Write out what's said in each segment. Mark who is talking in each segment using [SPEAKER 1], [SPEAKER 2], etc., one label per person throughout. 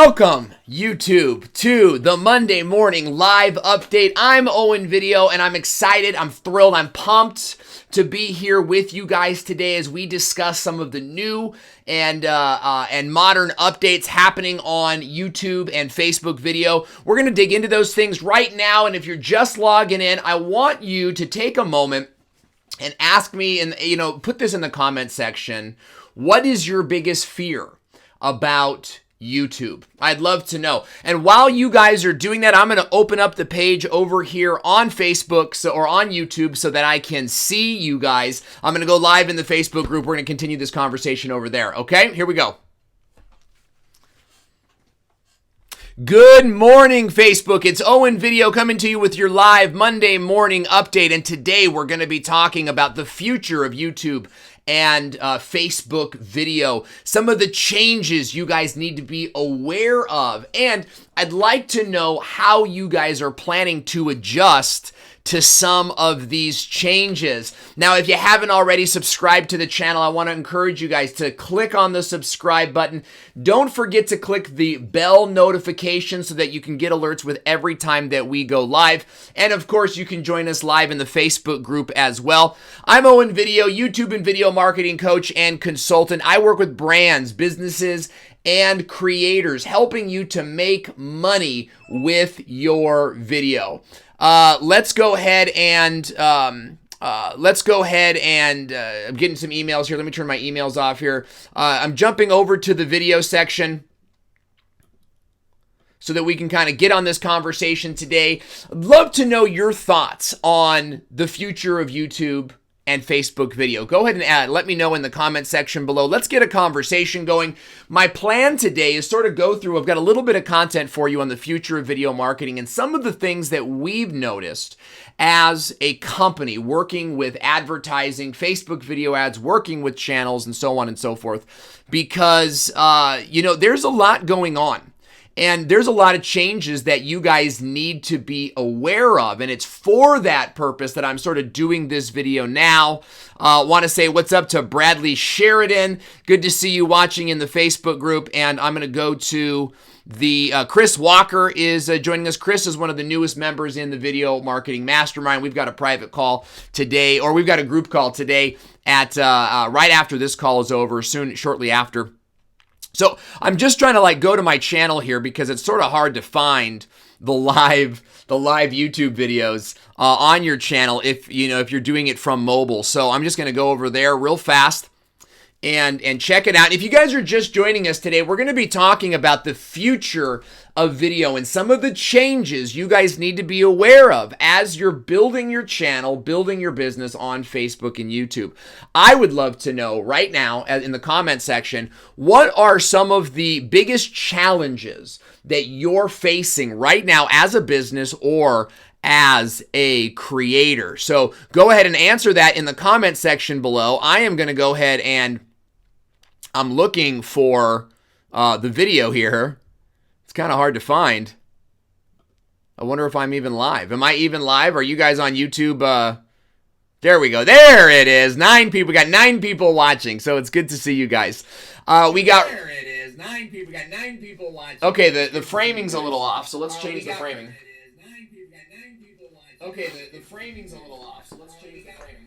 [SPEAKER 1] Welcome, YouTube, to the Monday morning live update. I'm Owen Video, and I'm excited, I'm thrilled, I'm pumped to be here with you guys today as we discuss some of the new and modern updates happening on YouTube and Facebook video. We're going to dig into those things right now, and if you're just logging in, I want you to take a moment and ask me, and put this in the comment section, what is your biggest fear about YouTube? I'd love to know. And while you guys are doing that, I'm going to open up the page over here on Facebook or on YouTube so that I can see you guys. I'm going to go live in the Facebook group. We're going to continue this conversation over there. Okay, here we go. Good morning, Facebook. It's Owen Video coming to you with your live Monday morning update. And today we're going to be talking about the future of YouTube and Facebook video, some of the changes you guys need to be aware of. And I'd like to know how you guys are planning to adjust to some of these changes. Now, if you haven't already subscribed to the channel, I want to encourage you guys to click on the subscribe button. Don't forget to click the bell notification so that you can get alerts with every time that we go live. And of course, you can join us live in the Facebook group as well. I'm Owen Video, YouTube and video marketing coach and consultant. I work with brands, businesses, and creators, helping you to make money with your video. Let's go ahead and I'm getting some emails here. Let me turn my emails off here. I'm jumping over to the video section so that we can kind of get on this conversation today. I'd love to know your thoughts on the future of YouTube and Facebook video. Go ahead and let me know in the comment section below. Let's get a conversation going. My plan today is sort of go through, I've got a little bit of content for you on the future of video marketing and some of the things that we've noticed as a company working with advertising, Facebook video ads, working with channels, and so on and so forth. Because, there's a lot going on. And there's a lot of changes that you guys need to be aware of. And it's for that purpose that I'm sort of doing this video now. Want to say what's up to Bradley Sheridan. Good to see you watching in the Facebook group. And I'm going to go to the Chris Walker is joining us. Chris is one of the newest members in the Video Marketing Mastermind. We've got a private call today, or we've got a group call today at right after this call is over, shortly after. So I'm just trying to go to my channel here because it's sort of hard to find the live YouTube videos on your channel if you're doing it from mobile. So I'm just going to go over there real fast and check it out. If you guys are just joining us today, we're going to be talking about the future of video and some of the changes you guys need to be aware of as you're building your channel, building your business on Facebook and YouTube. I would love to know right now in the comment section, what are some of the biggest challenges that you're facing right now as a business or as a creator? So go ahead and answer that in the comment section below. I am going to go ahead and I'm looking for the video here. It's kind of hard to find. I wonder if I'm even live. Am I even live? Are you guys on YouTube? There we go. There it is. 9 people. We got 9 people watching, so it's good to see you guys. There it is. 9 people. We got 9 people watching. Okay, the framing's a little off, so let's change the framing. Okay, the framing's a little off, so let's change the framing.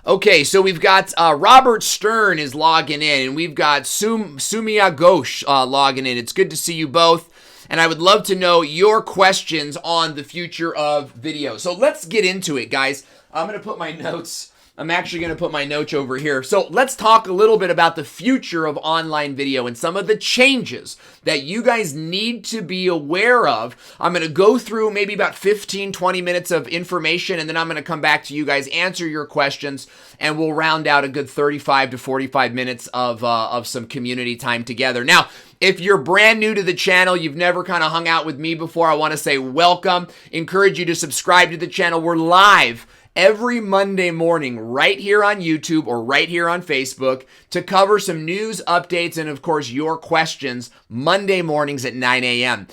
[SPEAKER 1] Okay, so we've got Robert Stern is logging in, and we've got Sumia Ghosh logging in. It's good to see you both, and I would love to know your questions on the future of video. So let's get into it, guys. I'm going to put my notes. I'm actually going to put my notes over here. So let's talk a little bit about the future of online video and some of the changes that you guys need to be aware of. I'm going to go through maybe about 15, 20 minutes of information, and then I'm going to come back to you guys, answer your questions, and we'll round out a good 35 to 45 minutes of some community time together. Now, if you're brand new to the channel, you've never kind of hung out with me before, I want to say welcome. Encourage you to subscribe to the channel. We're live every Monday morning right here on YouTube or right here on Facebook to cover some news updates and, of course, your questions Monday mornings at 9 a.m.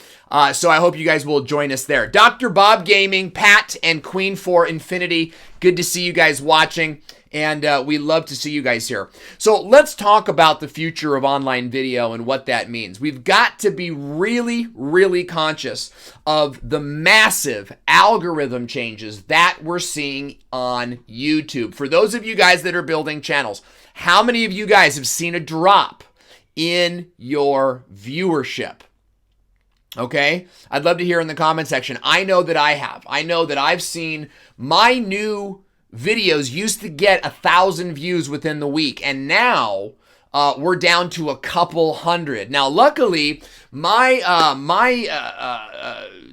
[SPEAKER 1] So I hope you guys will join us there. Dr. Bob Gaming, Pat, and Queen for Infinity Good to see you guys watching, and we love to see you guys here. So let's talk about the future of online video and what that means. We've got to be really, really conscious of the massive algorithm changes that we're seeing on YouTube. For those of you guys that are building channels, how many of you guys have seen a drop in your viewership? Okay, I'd love to hear in the comment section. I know that I have. I know that I've seen my new videos used to get 1,000 views within the week, and now we're down to a couple hundred. Now, luckily, my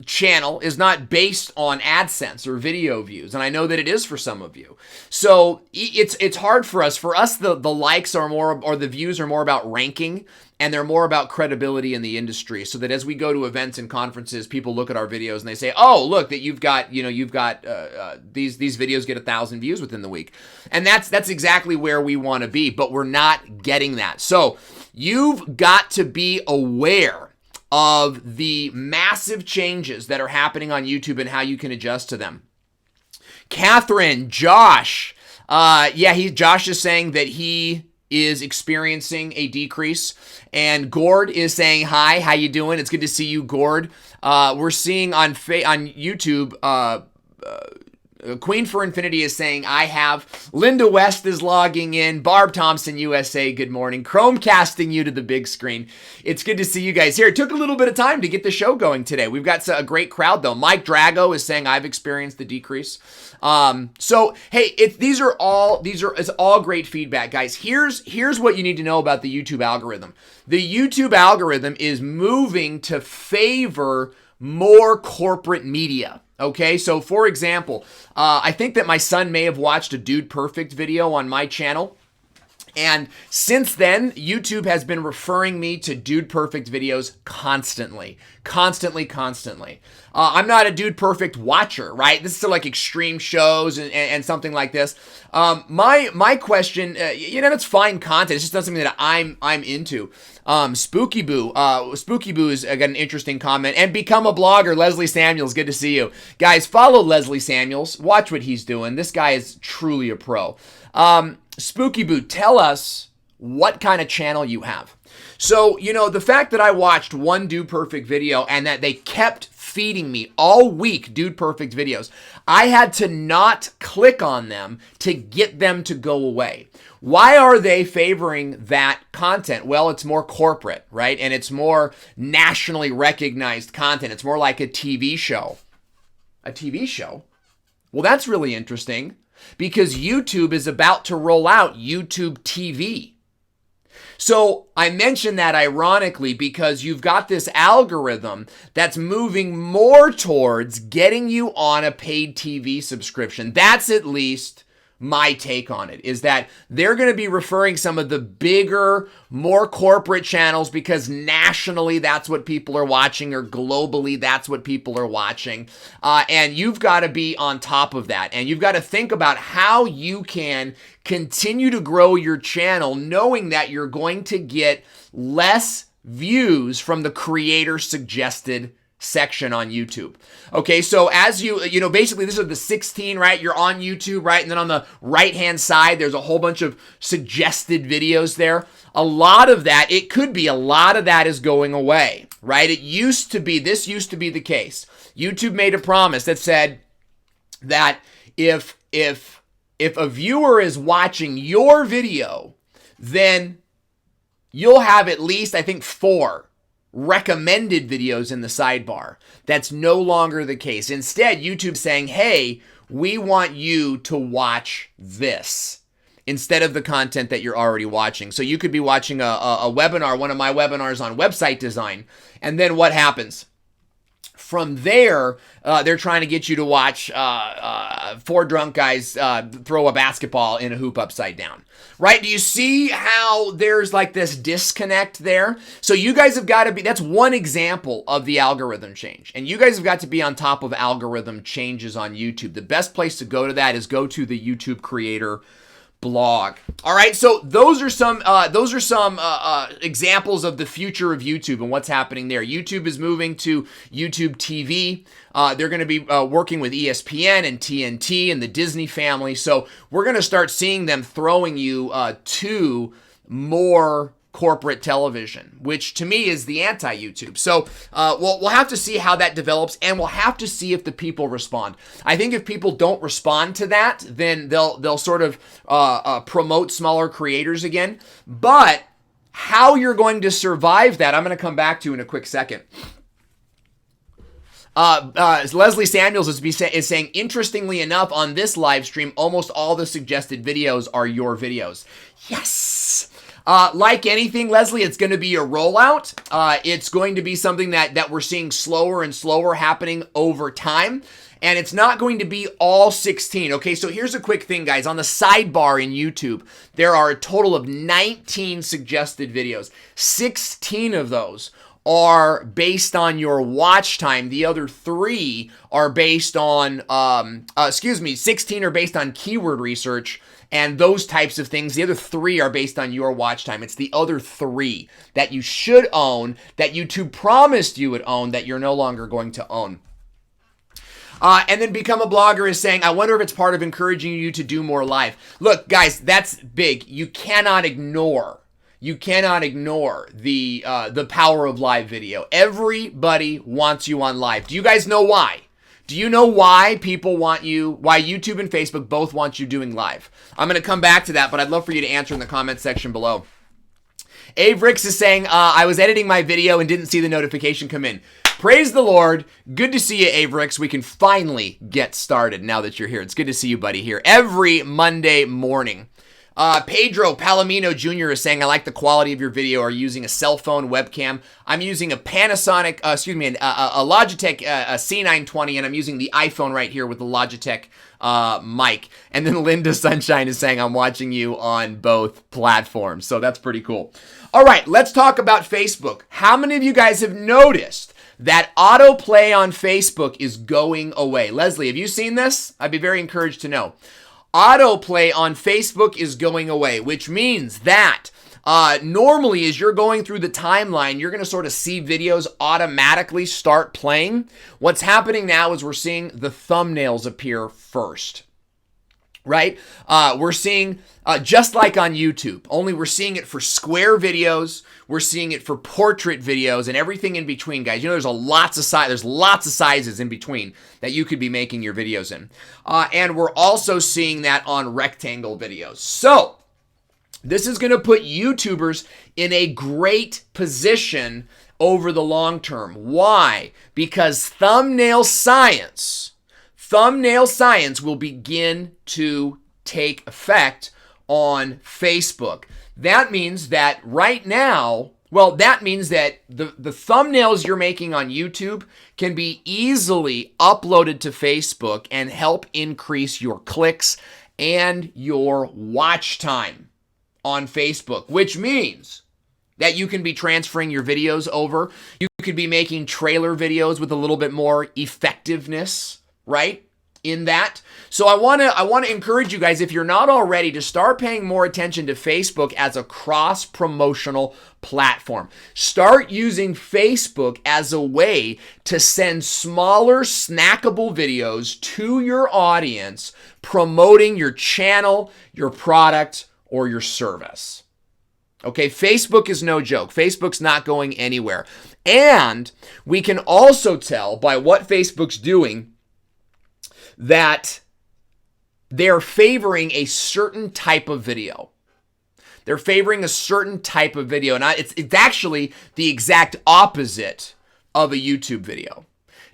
[SPEAKER 1] channel is not based on AdSense or video views, and I know that it is for some of you. So it's hard for us. For us, the likes are more, or the views are more about ranking, and they're more about credibility in the industry, so that as we go to events and conferences, people look at our videos and they say, oh, look, that you've got these videos get 1,000 views within the week. And that's exactly where we want to be, but we're not getting that. So you've got to be aware of the massive changes that are happening on YouTube and how you can adjust to them. Catherine, Josh, Josh is saying that he is experiencing a decrease, and Gord is saying hi. How you doing? It's good to see you, Gord. We're seeing on YouTube. Queen for Infinity is saying, I have. Linda West is logging in. Barb Thompson, USA, good morning. Chromecasting you to the big screen. It's good to see you guys here. It took a little bit of time to get the show going today. We've got a great crowd, though. Mike Drago is saying, I've experienced the decrease. So, hey, it's all great feedback, guys. Here's what you need to know about the YouTube algorithm. The YouTube algorithm is moving to favor more corporate media. Okay, so for example, I think that my son may have watched a Dude Perfect video on my channel. And since then, YouTube has been referring me to Dude Perfect videos constantly. I'm not a Dude Perfect watcher, right? This is like extreme shows and something like this. My question, it's fine content. It's just not something that I'm into. Spooky Boo has got an interesting comment. And become a blogger, Leslie Samuels. Good to see you. Guys, follow Leslie Samuels. Watch what he's doing. This guy is truly a pro. Spooky Boo, tell us what kind of channel you have. So, the fact that I watched one Dude Perfect video and that they kept feeding me all week Dude Perfect videos, I had to not click on them to get them to go away. Why are they favoring that content? Well, it's more corporate, right? And it's more nationally recognized content. It's more like a TV show. A TV show? Well, that's really interesting, because YouTube is about to roll out YouTube TV. So I mention that ironically because you've got this algorithm that's moving more towards getting you on a paid TV subscription. That's at least my take on it, is that they're going to be referring some of the bigger, more corporate channels because nationally that's what people are watching, or globally that's what people are watching. And you've got to be on top of that. And you've got to think about how you can continue to grow your channel knowing that you're going to get less views from the creator suggested section on YouTube. Okay, so as basically this is the 16, right? You're on YouTube, right? And then on the right-hand side, there's a whole bunch of suggested videos there. A lot of that is going away, right? This used to be the case. YouTube made a promise that said that if a viewer is watching your video, then you'll have at least, I think, 4 recommended videos in the sidebar. That's no longer the case. Instead, YouTube's saying, hey, we want you to watch this instead of the content that you're already watching. So you could be watching a webinar, one of my webinars on website design, and then what happens? From there, they're trying to get you to watch 4 drunk guys throw a basketball in a hoop upside down. Right? Do you see how there's like this disconnect there? So you guys have got to be, that's one example of the algorithm change. And you guys have got to be on top of algorithm changes on YouTube. The best place to go to that is go to the YouTube creator blog. All right, so those are some examples of the future of YouTube and what's happening there. YouTube is moving to YouTube TV. They're going to be working with ESPN and TNT and the Disney family. So we're going to start seeing them throwing you to more corporate television, which to me is the anti-YouTube. So we'll have to see how that develops, and we'll have to see if the people respond. I think if people don't respond to that, then they'll sort of promote smaller creators again. But how you're going to survive that, I'm going to come back to in a quick second. Leslie Samuels is saying, interestingly enough, on this live stream, almost all the suggested videos are your videos. Yes. Like anything, Leslie, it's going to be a rollout. It's going to be something that we're seeing slower and slower happening over time. And it's not going to be all 16. Okay, so here's a quick thing, guys. On the sidebar in YouTube, there are a total of 19 suggested videos. 16 of those are based on your watch time. The other 3 are based on, 16 are based on keyword research and those types of things. The other 3 are based on your watch time. It's the other 3 that you should own, that YouTube promised you would own, that you're no longer going to own. And then Become a Blogger is saying, I wonder if it's part of encouraging you to do more live. Look, guys, that's big. You cannot ignore the power of live video. Everybody wants you on live. Do you guys know why? Do you know why people want you, why YouTube and Facebook both want you doing live? I'm going to come back to that, but I'd love for you to answer in the comment section below. Abe Ricks is saying, I was editing my video and didn't see the notification come in. Praise the Lord. Good to see you, Abe Ricks. We can finally get started now that you're here. It's good to see you, buddy, here every Monday morning. Pedro Palomino Jr. is saying, I like the quality of your video. Are you using a cell phone webcam? I'm using a Panasonic, a Logitech C920, and I'm using the iPhone right here with the Logitech mic. And then Linda Sunshine is saying, I'm watching you on both platforms. So that's pretty cool. All right, let's talk about Facebook. How many of you guys have noticed that autoplay on Facebook is going away? Leslie, have you seen this? I'd be very encouraged to know. Autoplay on Facebook is going away, which means that normally as you're going through the timeline, you're going to sort of see videos automatically start playing. What's happening now is we're seeing the thumbnails appear first, right? We're seeing, just like on YouTube, only we're seeing it for square videos, we're seeing it for portrait videos, and everything in between, guys. You know, there's lots of sizes in between that you could be making your videos in. And we're also seeing that on rectangle videos. So this is going to put YouTubers in a great position over the long term. Why? Because thumbnail science will begin to take effect on Facebook. That means that right now, that means that the thumbnails you're making on YouTube can be easily uploaded to Facebook and help increase your clicks and your watch time on Facebook, which means that you can be transferring your videos over. You could be making trailer videos with a little bit more effectiveness, right? In that. So I want to encourage you guys, if you're not already, to start paying more attention to Facebook as a cross-promotional platform. Start using Facebook as a way to send smaller, snackable videos to your audience promoting your channel, your product, or your service. Okay, Facebook is no joke. Facebook's not going anywhere. And we can also tell by what Facebook's doing that they're favoring a certain type of video. They're favoring a certain type of video. And it's actually the exact opposite of a YouTube video.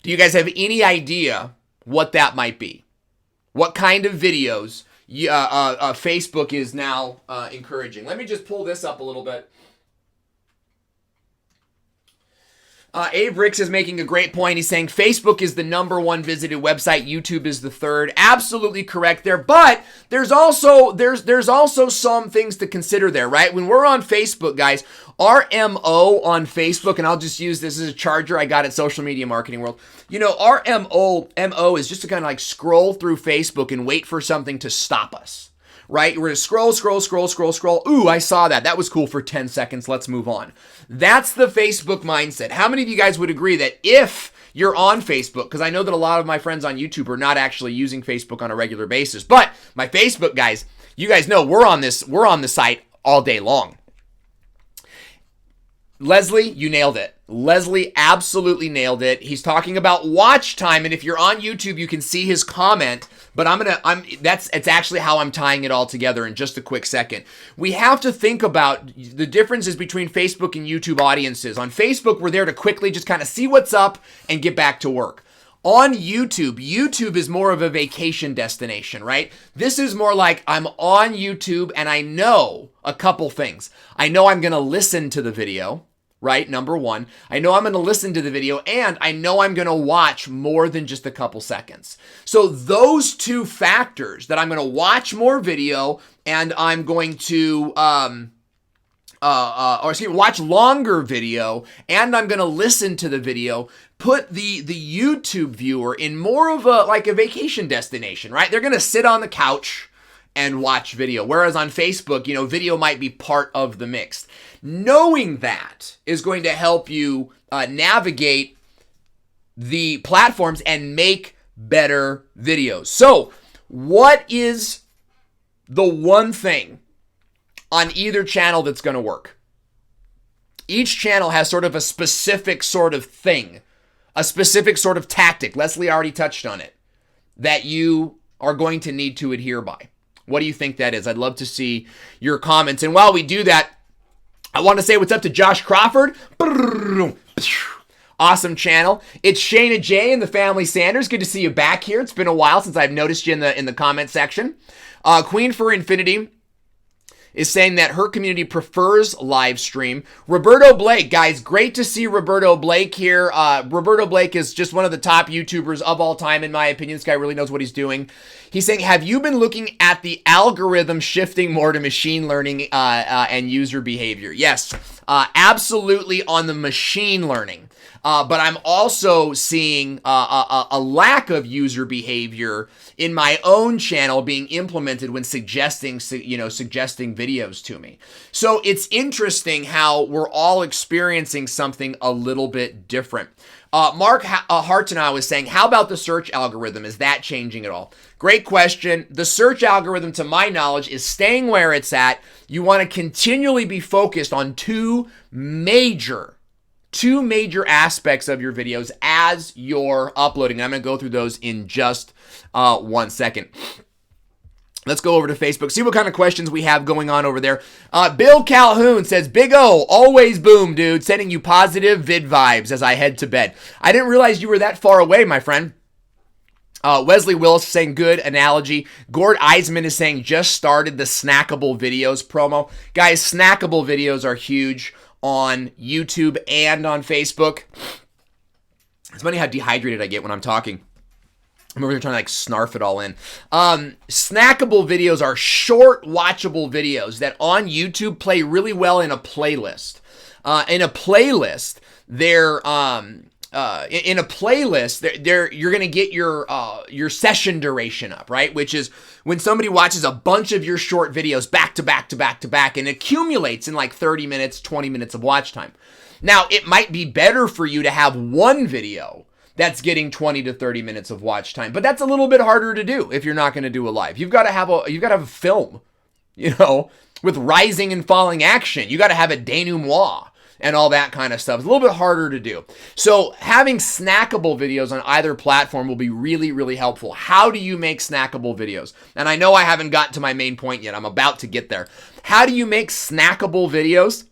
[SPEAKER 1] Do you guys have any idea what that might be? What kind of videos Facebook is now encouraging? Let me just pull this up a little bit. Abe Ricks is making a great point. He's saying Facebook is the #1 visited website. YouTube is the 3rd. Absolutely correct there. But there's also some things to consider there, right? When we're on Facebook, guys, our MO on Facebook, and I'll just use this as a charger I got at Social Media Marketing World. You know, our MO is just to kind of like scroll through Facebook and wait for something to stop us. right? We're gonna scroll. Ooh, I saw that. That was cool for 10 seconds. Let's move on. That's the Facebook mindset. How many of you guys would agree that if you're on Facebook, because I know that a lot of my friends on YouTube are not actually using Facebook on a regular basis, but my Facebook guys, you guys know we're on the site all day long. Leslie, you nailed it. Leslie absolutely nailed it. He's talking about watch time, and if you're on YouTube, you can see his comment, but it's actually how I'm tying it all together in just a quick second. We have to think about the differences between Facebook and YouTube audiences. On Facebook, we're there to quickly just kind of see what's up and get back to work. On YouTube, YouTube is more of a vacation destination, right? This is more like I'm on YouTube and I know a couple things. I know I'm going to listen to the video, right? Number one, I know I'm going to listen to the video and I know I'm going to watch more than just a couple seconds. So those two factors, that I'm going to watch more video and I'm going to watch longer video and I'm going to listen to the video, put the YouTube viewer in more of a vacation destination, right? They're going to sit on the couch and watch video. Whereas on Facebook, video might be part of the mix. Knowing that is going to help you navigate the platforms and make better videos. So what is the one thing on either channel that's going to work? Each channel has sort of a specific sort of thing, a specific sort of tactic. Leslie already touched on it, that you are going to need to adhere by. What do you think that is? I'd love to see your comments. And while we do that, I want to say what's up to Josh Crawford. Awesome channel. It's Shayna J and the Family Sanders. Good to see you back here. It's been a while since I've noticed you in the comment section. Queen for Infinity is saying that her community prefers live stream. Roberto Blake, guys, great to see Roberto Blake here. Roberto Blake is just one of the top YouTubers of all time, in my opinion. This guy really knows what he's doing. He's saying, have you been looking at the algorithm shifting more to machine learning and user behavior? Yes, absolutely on the machine learning. But I'm also seeing a lack of user behavior in my own channel being implemented when suggesting videos to me. So it's interesting how we're all experiencing something a little bit different. Mark Hartenow was saying, how about the search algorithm? Is that changing at all? Great question. The search algorithm, to my knowledge, is staying where it's at. You want to continually be focused on two major aspects of your videos as you're uploading. I'm going to go through those in just 1 second. Let's go over to Facebook, see what kind of questions we have going on over there. Bill Calhoun says, Big O, always boom, dude. Sending you positive vid vibes as I head to bed. I didn't realize you were that far away, my friend. Wesley Willis is saying, good analogy. Gord Eisman is saying, just started the snackable videos promo. Guys, snackable videos are huge on YouTube and on Facebook. It's funny how dehydrated I get when I'm talking. I'm over here trying to snarf it all in. Snackable videos are short, watchable videos that on YouTube play really well in a playlist. In a playlist, you're gonna get your session duration up, right? Which is when somebody watches a bunch of your short videos back to back to back to back and accumulates in 30 minutes, 20 minutes of watch time. Now, it might be better for you to have one video that's getting 20 to 30 minutes of watch time, but that's a little bit harder to do if you're not going to do a live. You've got to have a film, with rising and falling action. You got to have a denouement and all that kind of stuff. It's a little bit harder to do. So having snackable videos on either platform will be really, really helpful. How do you make snackable videos? And I know I haven't gotten to my main point yet. I'm about to get there. How do you make snackable videos?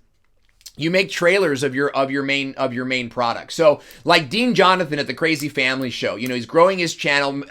[SPEAKER 1] You make trailers of your main product. So like Dean Jonathan at the Crazy Family Show, he's growing his channel,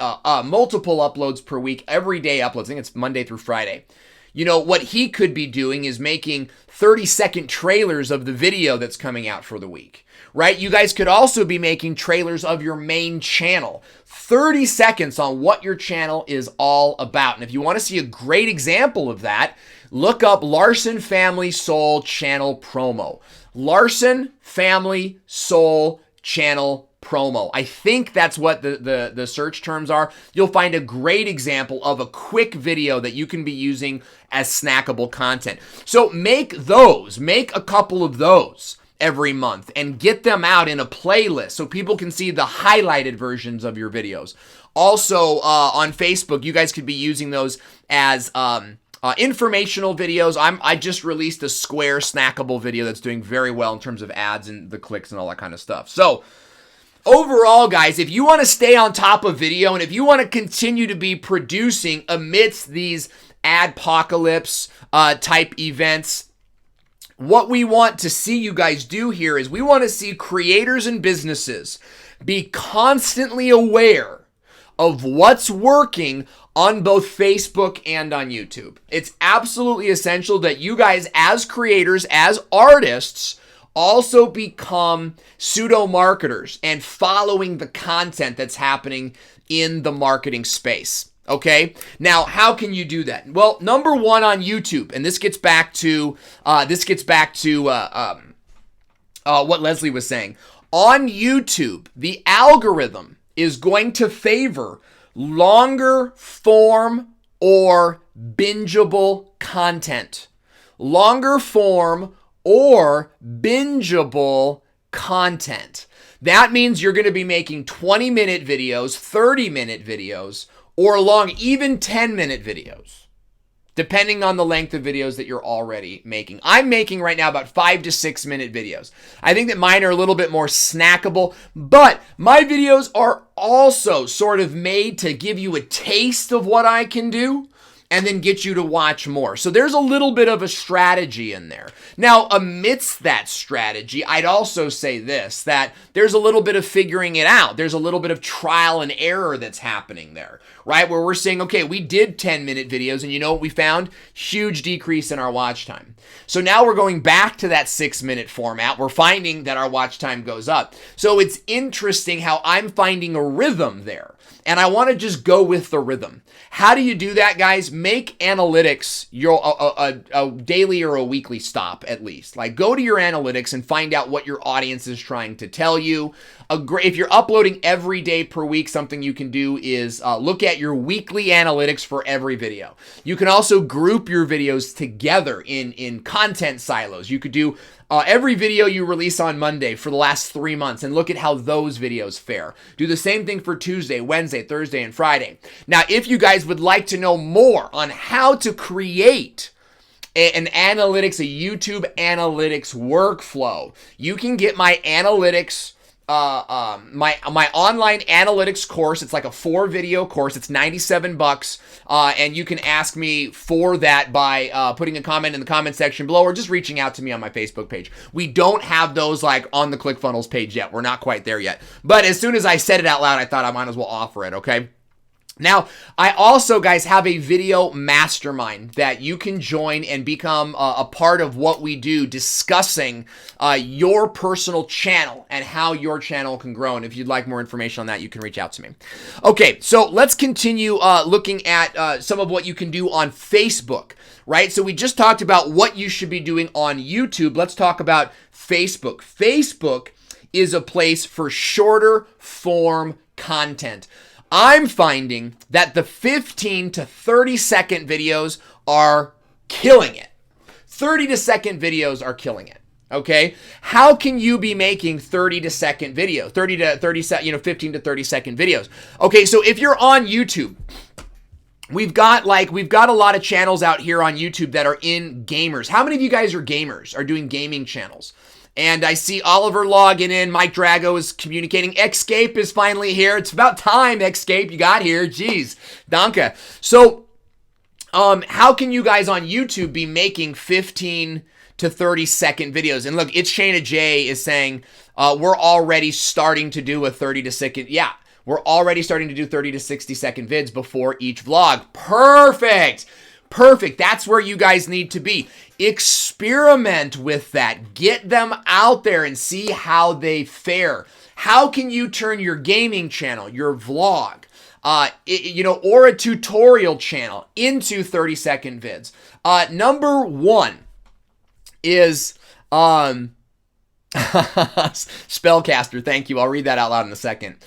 [SPEAKER 1] multiple uploads per week, everyday uploads. I think it's Monday through Friday. What he could be doing is making 30-second trailers of the video that's coming out for the week, right? You guys could also be making trailers of your main channel. 30 seconds on what your channel is all about. And if you want to see a great example of that, look up Larson Family Soul Channel Promo. Larson Family Soul Channel promo. I think that's what the search terms are. You'll find a great example of a quick video that you can be using as snackable content. So make a couple of those every month and get them out in a playlist so people can see the highlighted versions of your videos. Also, on Facebook, you guys could be using those as informational videos. I just released a Square snackable video that's doing very well in terms of ads and the clicks and all that kind of stuff. So overall, guys, if you want to stay on top of video and if you want to continue to be producing amidst these adpocalypse type events, what we want to see you guys do here is we want to see creators and businesses be constantly aware of what's working on both Facebook and on YouTube. It's absolutely essential that you guys as creators, as artists, also become pseudo-marketers and following the content that's happening in the marketing space. Okay, now how can you do that? Well, number one, on YouTube, and this gets back to what Leslie was saying. On YouTube, the algorithm is going to favor longer form or bingeable content. Longer form or bingeable content. That means you're going to be making 20-minute videos, 30-minute videos, or long, even 10-minute videos, depending on the length of videos that you're already making. I'm making right now about 5 to 6 minute videos. I think that mine are a little bit more snackable, but my videos are also sort of made to give you a taste of what I can do and then get you to watch more. So there's a little bit of a strategy in there. Now, amidst that strategy, I'd also say this, that there's a little bit of figuring it out. There's a little bit of trial and error that's happening there, right? Where we're saying, okay, we did 10-minute videos, and you know what we found? Huge decrease in our watch time. So now we're going back to that 6-minute format. We're finding that our watch time goes up. So it's interesting how I'm finding a rhythm there. And I want to just go with the rhythm. How do you do that, guys? Make analytics your a daily or a weekly stop, at least. Like, go to your analytics and find out what your audience is trying to tell you. If you're uploading every day per week, something you can do is look at your weekly analytics for every video. You can also group your videos together in content silos. You could do every video you release on Monday for the last 3 months and look at how those videos fare. Do the same thing for Tuesday, Wednesday, Thursday, and Friday. Now, if you guys would like to know more on how to create an analytics, a YouTube analytics workflow, you can get my analytics my online analytics course. It's like a 4-video course. It's $97, and you can ask me for that by putting a comment in the comment section below or just reaching out to me on my Facebook page. We don't have those like on the ClickFunnels page yet. We're not quite there yet. But as soon as I said it out loud, I thought I might as well offer it, okay? Now, I also, guys, have a video mastermind that you can join and become a part of what we do, discussing your personal channel and how your channel can grow. And if you'd like more information on that, you can reach out to me. Okay, so let's continue looking at some of what you can do on Facebook, right? So we just talked about what you should be doing on YouTube. Let's talk about Facebook. Facebook is a place for shorter form content. I'm finding that the 15 to 30 second videos are killing it. 30 to second videos are killing it. Okay? How can you be making 30 to second videos? 15 to 30 second videos. Okay, so if you're on YouTube, we've got a lot of channels out here on YouTube that are in gamers. How many of you guys are gamers, are doing gaming channels? And I see Oliver logging in. Mike Drago is communicating. Xscape is finally here. It's about time, Xscape. You got here. Jeez. Danke. So, how can you guys on YouTube be making 15 to 30 second videos? And look, it's Shayna J is saying, we're already starting to do a 30 to second. Yeah, we're already starting to do 30 to 60 second vids before each vlog. Perfect. Perfect. That's where you guys need to be. Experiment with that. Get them out there and see how they fare. How can you turn your gaming channel, your vlog, or a tutorial channel into 30-second vids? Number one is Spellcaster, thank you. I'll read that out loud in a second.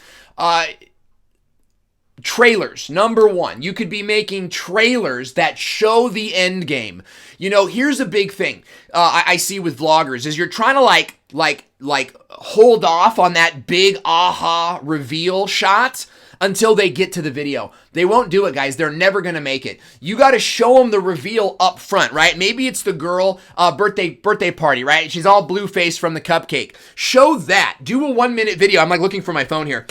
[SPEAKER 1] Trailers, number one. You could be making trailers that show the end game. You know, here's a big thing I see with vloggers is you're trying to like hold off on that big aha reveal shot until they get to the video. They won't do it, guys. They're never going to make it. You got to show them the reveal up front, right? Maybe it's the girl birthday party, right? She's all blue-faced from the cupcake. Show that. Do a 1-minute video. I'm like looking for my phone here.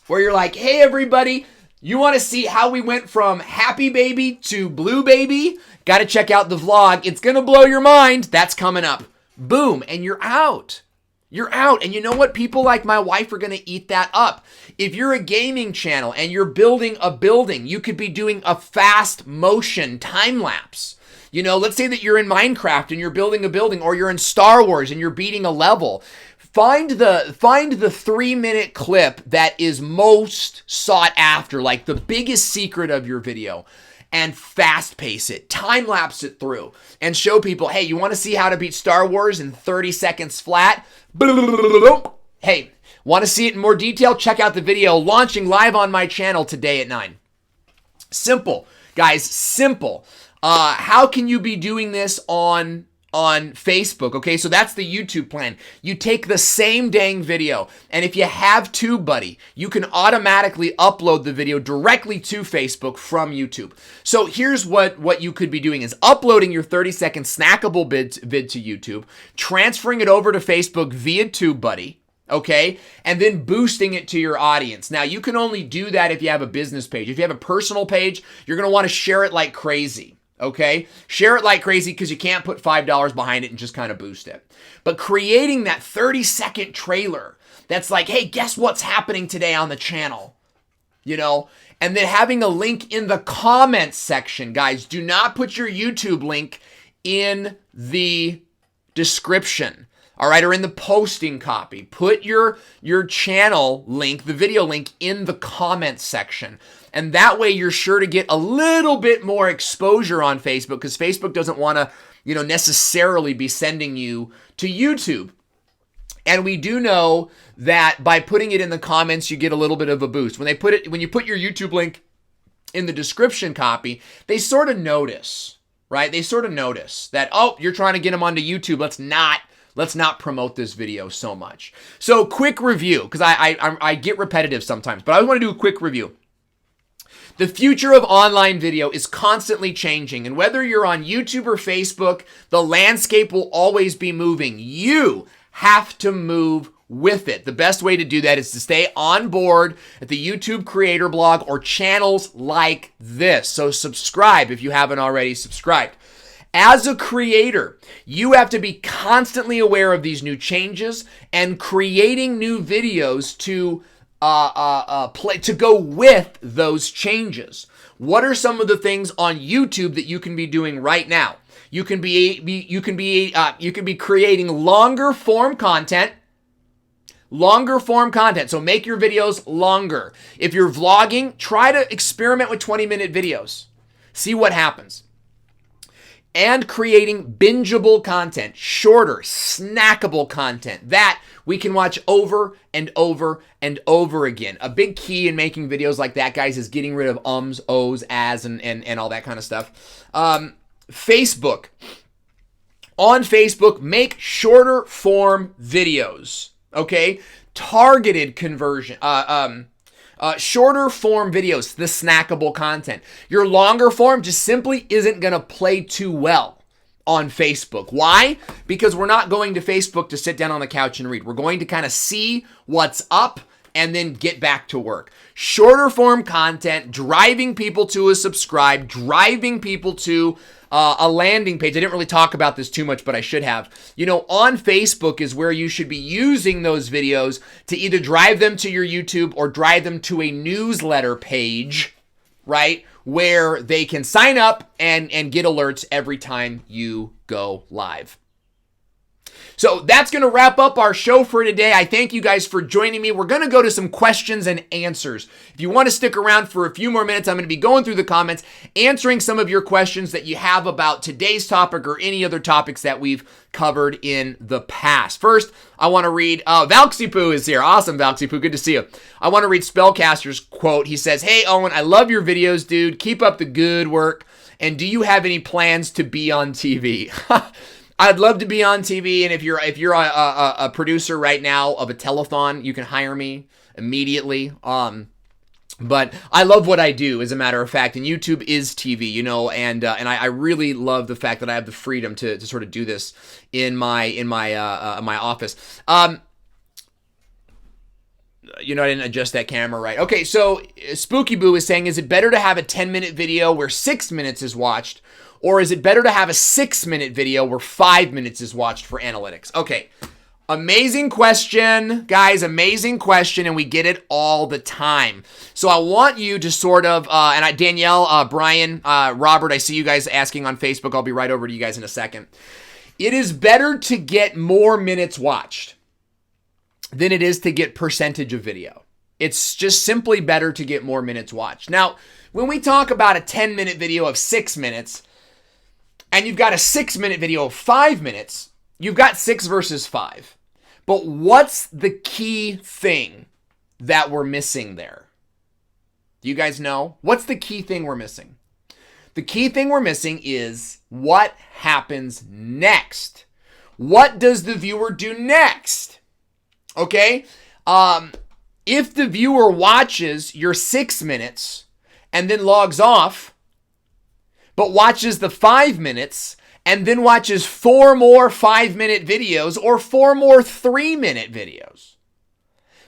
[SPEAKER 1] Where you're like, hey, everybody, you want to see how we went from happy baby to blue baby? Got to check out the vlog. It's going to blow your mind. That's coming up. Boom. And you're out. You're out. And you know what? People like my wife are going to eat that up. If you're a gaming channel and you're building a building, you could be doing a fast motion time lapse. You know, let's say that you're in Minecraft and you're building a building, or you're in Star Wars and you're beating a level. Find the 3-minute clip that is most sought after, like the biggest secret of your video, and fast pace it, time lapse it through, and show people, hey, you want to see how to beat Star Wars in 30 seconds flat? Hey, want to see it in more detail? Check out the video launching live on my channel today at 9. Simple, guys, simple. How can you be doing this on Facebook? Okay, so that's the YouTube plan. You take the same dang video, and if you have TubeBuddy, you can automatically upload the video directly to Facebook from YouTube. So here's what you could be doing is uploading your 30-second snackable vid to YouTube, transferring it over to Facebook via TubeBuddy, okay, and then boosting it to your audience. Now, you can only do that if you have a business page. If you have a personal page, you're going to want to share it like crazy. Okay, share it like crazy because you can't put $5 behind it and just kind of boost it. But creating that 30-second trailer that's like, hey, guess what's happening today on the channel? You know, and then having a link in the comments section. Guys, do not put your YouTube link in the description. All right, or in the posting copy. Put your channel link, the video link, in the comments section. And that way you're sure to get a little bit more exposure on Facebook, because Facebook doesn't want to, you know, necessarily be sending you to YouTube. And we do know that by putting it in the comments, you get a little bit of a boost. When you put your YouTube link in the description copy, they sort of notice, right? They sort of notice that, oh, you're trying to get them onto YouTube. Let's not promote this video so much. So quick review, because I get repetitive sometimes, but I want to do a quick review. The future of online video is constantly changing, and whether you're on YouTube or Facebook, the landscape will always be moving. You have to move with it. The best way to do that is to stay on board at the YouTube creator blog or channels like this. So subscribe if you haven't already subscribed. As a creator, you have to be constantly aware of these new changes and creating new videos to go with those changes. What are some of the things on YouTube that you can be doing right now? You can be creating longer form content. So make your videos longer. If you're vlogging, try to experiment with 20-minute videos. See what happens. And creating bingeable content, shorter, snackable content that we can watch over and over and over again. A big key in making videos like that, guys, is getting rid of ums, ohs, as, and all that kind of stuff. Facebook. On Facebook, make shorter form videos, okay? Targeted conversion, shorter form videos, the snackable content. Your longer form just simply isn't going to play too well on Facebook. Why? Because we're not going to Facebook to sit down on the couch and read. We're going to kind of see what's up and then get back to work. Shorter form content, driving people to a subscribe, driving people to a landing page. I didn't really talk about this too much, but I should have. You know, on Facebook is where you should be using those videos to either drive them to your YouTube or drive them to a newsletter page, right? Where they can sign up and get alerts every time you go live. So that's going to wrap up our show for today. I thank you guys for joining me. We're going to go to some questions and answers. If you want to stick around for a few more minutes, I'm going to be going through the comments, answering some of your questions that you have about today's topic or any other topics that we've covered in the past. First, I want to read, Valxipoo is here. Awesome, Valxipoo. Good to see you. I want to read Spellcaster's quote. He says, "Hey, Owen, I love your videos, dude. Keep up the good work. And do you have any plans to be on TV?" I'd love to be on TV, and if you're a producer right now of a telethon, you can hire me immediately. But I love what I do, as a matter of fact, and YouTube is TV, you know, and I really love the fact that I have the freedom to sort of do this in my office. You know, I didn't adjust that camera right. Okay, so Spooky Boo is saying, is it better to have a 10-minute video where 6 minutes is watched, or is it better to have a 6-minute video where 5 minutes is watched for analytics? Okay, amazing question, guys, amazing question, and we get it all the time. So I want you to sort of, Danielle, Brian, Robert, I see you guys asking on Facebook. I'll be right over to you guys in a second. It is better to get more minutes watched than it is to get percentage of video. It's just simply better to get more minutes watched. Now, when we talk about a 10-minute video of 6 minutes, and you've got a 6-minute video of 5 minutes, you've got 6 versus 5. But what's the key thing that we're missing there? Do you guys know? What's the key thing we're missing? The key thing we're missing is what happens next. What does the viewer do next? Okay? If the viewer watches your 6 minutes and then logs off, but watches the 5 minutes and then watches 4 more 5-minute videos or 4 more 3-minute videos,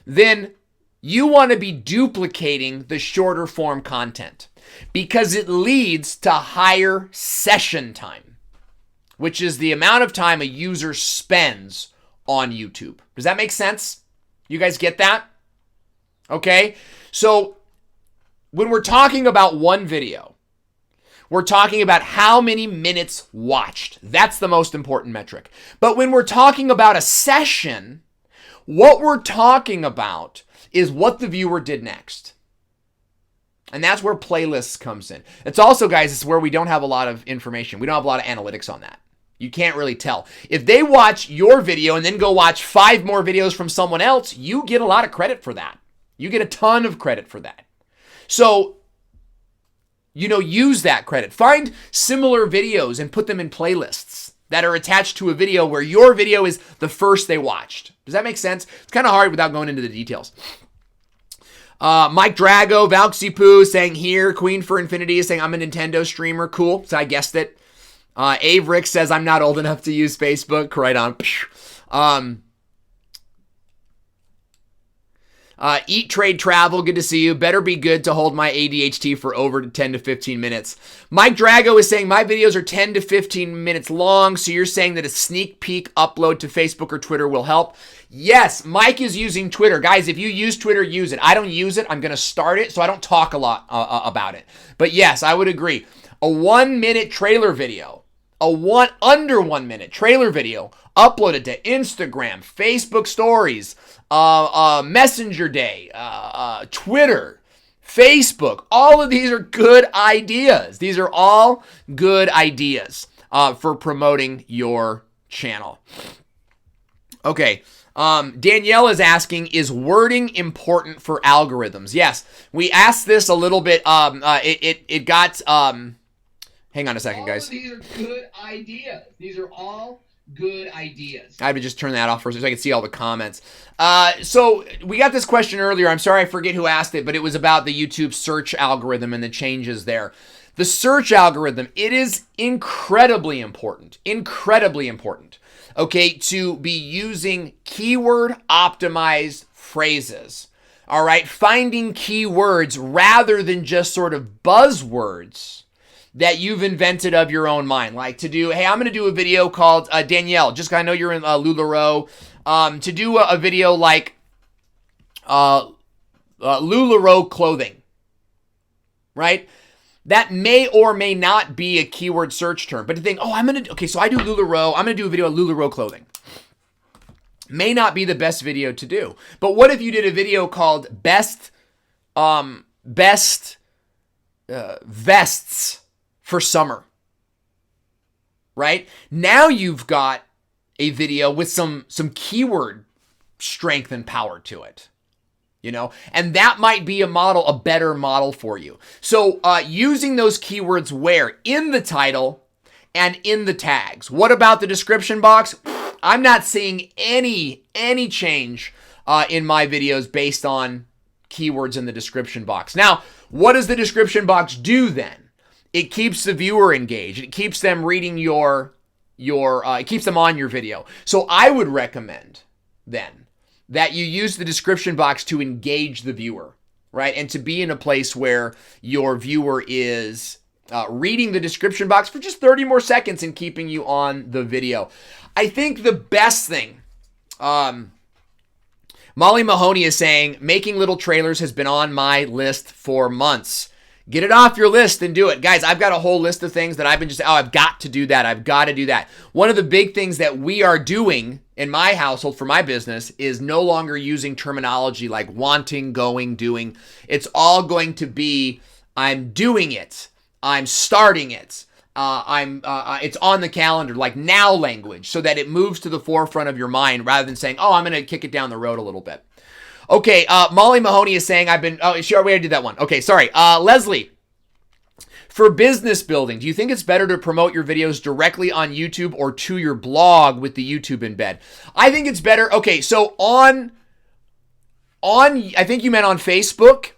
[SPEAKER 1] then you want to be duplicating the shorter form content because it leads to higher session time, which is the amount of time a user spends on YouTube. Does that make sense? You guys get that? Okay. So when we're talking about one video, we're talking about how many minutes watched. That's the most important metric. But when we're talking about a session, what we're talking about is what the viewer did next. And that's where playlists comes in. It's also, guys, it's where we don't have a lot of information. We don't have a lot of analytics on that. You can't really tell. If they watch your video and then go watch 5 more videos from someone else, you get a lot of credit for that. You get a ton of credit for that. So, you know, use that credit. Find similar videos and put them in playlists that are attached to a video where your video is the first they watched. Does that make sense? It's kind of hard without going into the details. Mike Drago, Valxipoo saying here, Queen for Infinity is saying, I'm a Nintendo streamer. Cool. So I guessed it. Averick says, I'm not old enough to use Facebook. Right on. Eat, Trade, Travel, good to see you. Better be good to hold my ADHD for over 10 to 15 minutes. Mike Drago is saying, my videos are 10 to 15 minutes long, so you're saying that a sneak peek upload to Facebook or Twitter will help? Yes, Mike is using Twitter. Guys, if you use Twitter, use it. I don't use it. I'm going to start it, so I don't talk a lot about it. But yes, I would agree. A 1-minute trailer video, under 1 minute trailer video, uploaded to Instagram, Facebook stories, Messenger Day, Twitter, Facebook. All of these are good ideas. These are all good ideas for promoting your channel. Okay. Danielle is asking, is wording important for algorithms? Yes. We asked this a little bit. It got, hang on a second, guys. All of these are good ideas. These are all good ideas. I would just turn that off for a second so I can see all the comments. So we got this question earlier. I'm sorry, I forget who asked it, but it was about the YouTube search algorithm and the changes there. The search algorithm, it is incredibly important, okay, to be using keyword optimized phrases. All right, finding keywords rather than just sort of buzzwords that you've invented of your own mind. Like to do, hey, I'm going to do a video called, Danielle, just I know you're in LuLaRoe, to do a video like LuLaRoe clothing, right? That may or may not be a keyword search term, but to think, oh, so I do LuLaRoe, I'm going to do a video on LuLaRoe clothing. may not be the best video to do. But what if you did a video called best vests for summer, right? Now you've got a video with some keyword strength and power to it, and that might be a better model for you. So using those keywords where? In the title and in the tags. What about the description box? I'm not seeing any change in my videos based on keywords in the description box. Now, what does the description box do then? It keeps the viewer engaged. It keeps them reading it keeps them on your video. So I would recommend then that you use the description box to engage the viewer, right? And to be in a place where your viewer is reading the description box for just 30 more seconds and keeping you on the video. I think the best thing, Molly Mahoney is saying, making little trailers has been on my list for months. Get it off your list and do it. Guys, I've got a whole list of things that I've been I've got to do that. I've got to do that. One of the big things that we are doing in my household for my business is no longer using terminology like wanting, going, doing. It's all going to be, I'm doing it. I'm starting it. It's on the calendar, like now language, so that it moves to the forefront of your mind rather than saying, oh, I'm going to kick it down the road a little bit. Okay, Molly Mahoney is saying she already did that one. Okay, sorry. Leslie, for business building, do you think it's better to promote your videos directly on YouTube or to your blog with the YouTube embed? I think it's better. Okay, so on I think you meant on Facebook.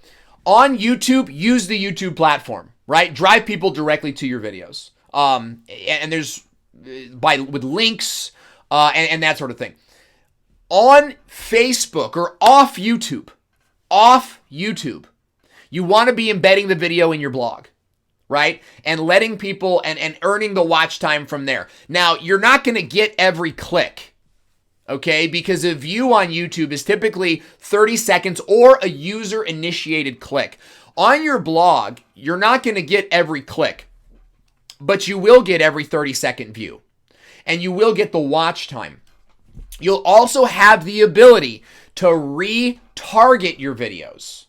[SPEAKER 1] On YouTube, use the YouTube platform, right? Drive people directly to your videos. And there's with links and that sort of thing. On Facebook or off YouTube, you want to be embedding the video in your blog, right? And letting people and earning the watch time from there. Now, you're not going to get every click, okay? Because a view on YouTube is typically 30 seconds or a user-initiated click. On your blog, you're not going to get every click, but you will get every 30-second view. And you will get the watch time. You'll also have the ability to retarget your videos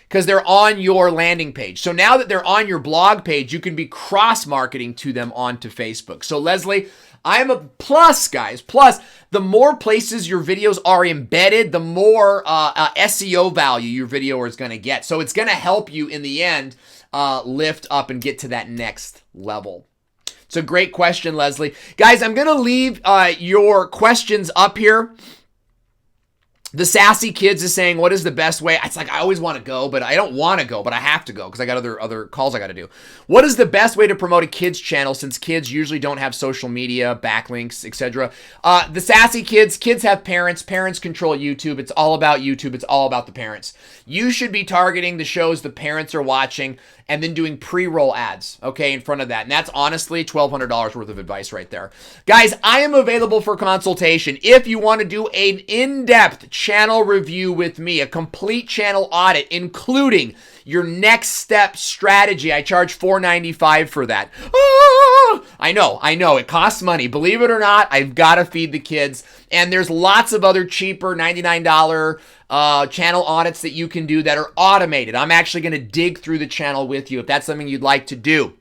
[SPEAKER 1] because they're on your landing page. So now that they're on your blog page, you can be cross-marketing to them onto Facebook. So Leslie, I am a plus, guys. Plus, the more places your videos are embedded, the more SEO value your video is going to get. So it's going to help you in the end lift up and get to that next level. It's a great question, Leslie. Guys, I'm going to leave your questions up here. The Sassy Kids is saying, what is the best way? It's like, I always want to go, but I don't want to go, but I have to go because I got other calls I got to do. What is the best way to promote a kids channel since kids usually don't have social media, backlinks, etc.? The Sassy Kids have parents. Parents control YouTube. It's all about YouTube. It's all about the parents. You should be targeting the shows the parents are watching and then doing pre-roll ads, okay, in front of that. And that's honestly $1,200 worth of advice right there. Guys, I am available for consultation. If you want to do an in-depth channel review with me, a complete channel audit, including your next step strategy, I charge $495 for that. I know, it costs money. Believe it or not, I've got to feed the kids. And there's lots of other cheaper $99 channel audits that you can do that are automated. I'm actually going to dig through the channel with you if that's something you'd like to do.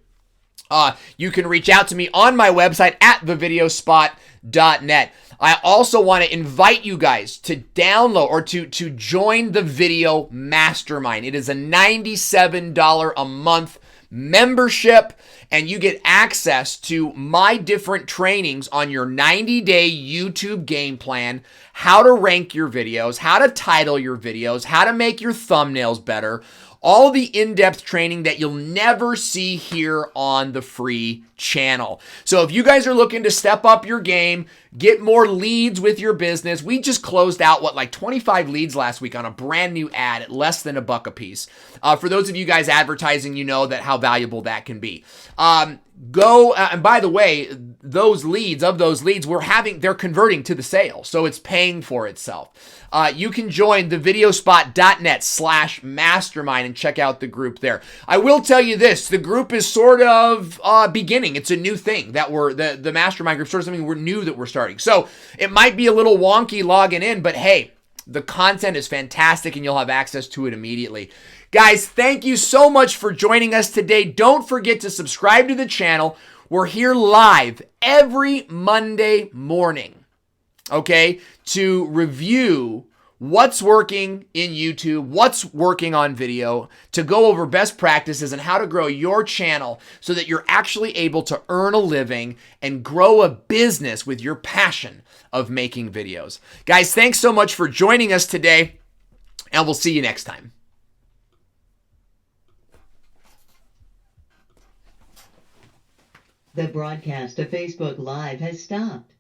[SPEAKER 1] You can reach out to me on my website at thevideospot.net. I also want to invite you guys to download or to join the Video Mastermind. It is a $97 a month membership, and you get access to my different trainings on your 90-day YouTube game plan, how to rank your videos, how to title your videos, how to make your thumbnails better, all the in-depth training that you'll never see here on the free channel. So if you guys are looking to step up your game, get more leads with your business, we just closed out, like 25 leads last week on a brand new ad at less than $1 a piece. For those of you guys advertising, you know that how valuable that can be. And by the way, those leads, they're converting to the sale. So it's paying for itself. You can join the videospot.net/mastermind and check out the group there. I will tell you this, the group is sort of beginning. It's a new thing that the mastermind group, sort of something we're new that we're starting. So it might be a little wonky logging in, but hey, the content is fantastic and you'll have access to it immediately. Guys, thank you so much for joining us today. Don't forget to subscribe to the channel. We're here live every Monday morning, okay, to review what's working in YouTube, what's working on video, to go over best practices and how to grow your channel so that you're actually able to earn a living and grow a business with your passion of making videos. Guys, thanks so much for joining us today, and we'll see you next time.
[SPEAKER 2] The broadcast of Facebook Live has stopped.